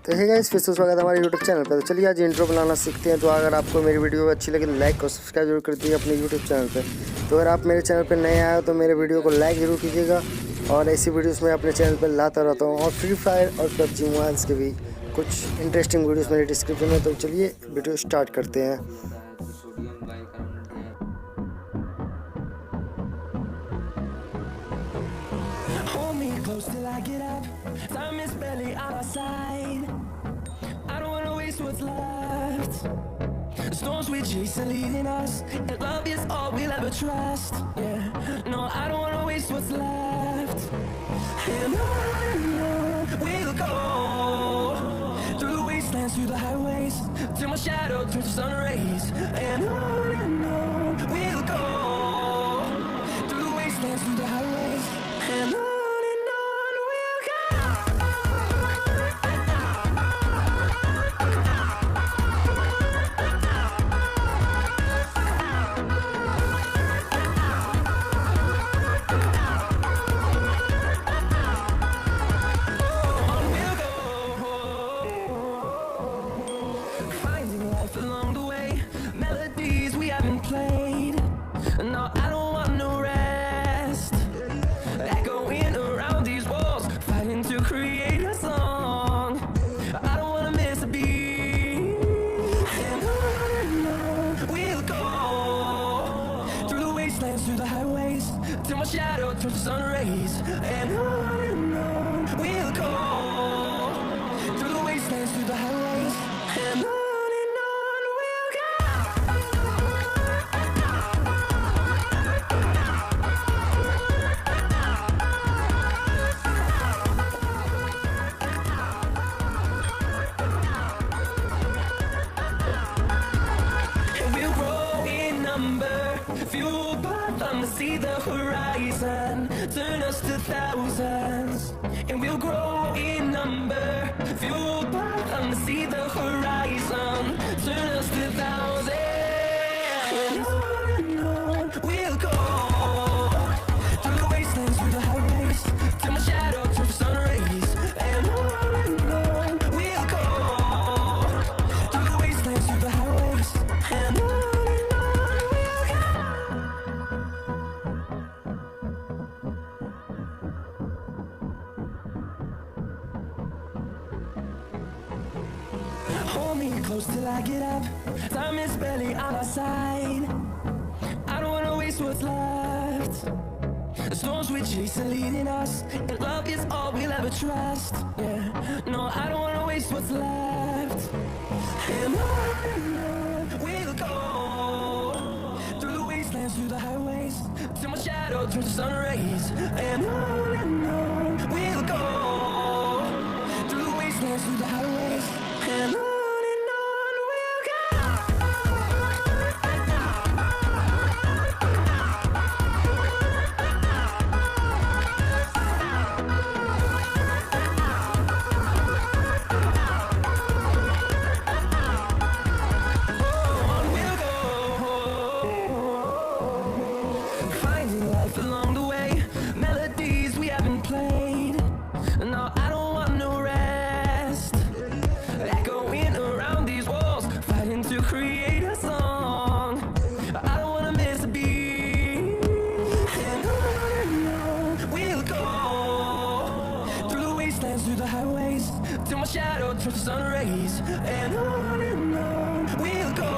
तो है गाइस, फिर से स्वागत है हमारे यूट्यूब चैनल पर। तो चलिए आज इंट्रो बनाना सीखते हैं। तो अगर आपको मेरी वीडियो अच्छी लगे तो लाइक और सब्सक्राइब जरूर कर दीजिए अपने यूट्यूब चैनल पर। तो अगर आप मेरे चैनल पर नए आए हो तो मेरे वीडियो को लाइक जरूर कीजिएगा। और ऐसी वीडियोस मैं अपने चैनल पर लाता रहता हूँ। और फ्री फायर और पबजी मोबाइल्स के भी कुछ इंटरेस्टिंग वीडियोस मेरे डिस्क्रिप्शन में। तो चलिए वीडियो स्टार्ट करते हैं। Close till I get up, time is barely on our side. I don't wanna waste what's left. The storms we chase are leading us, and love is all we'll ever trust. Yeah, no, I don't wanna waste what's left. And on we'll go, through the wastelands, through the highways, till my shadow turns to sun rays. And on we'll go, through the wastelands, through the highways, and on. Along the way, melodies we haven't played. No, I don't want no rest. Echoing around these walls, fighting to create a song. I don't wanna miss a beat. And on we'll go, through the wastelands, through the highways, till my shadow turns to sun rays. And on we'll go, through the wastelands, through the highways, and on. Fueled by them to see the horizon, turn us to thousands, and we'll grow in number. Fueled by them to see the horizon, turn us to thousands. And on we'll go, through the wastelands, through the highways, till my shadow turns to sun rays. And on we'll go, through the wastelands, through the highways, and on. Hold me close till I get up, time is barely on our side. I don't wanna waste what's left. The storms we chase are leading us, and love is all we'll ever trust. Yeah, no, I don't wanna waste what's left. And on we'll go, through the wastelands, through the highways, till my shadow turns to sun rays. And on we'll go, through the wastelands, through the highways, and on. Along the way, melodies we haven't played. No, I don't want no rest. Echoing around these walls, fighting to create a song. I don't wanna miss a beat. And on we'll go, through the wastelands, through the highways, till my shadow turns to sun rays. And on we'll go,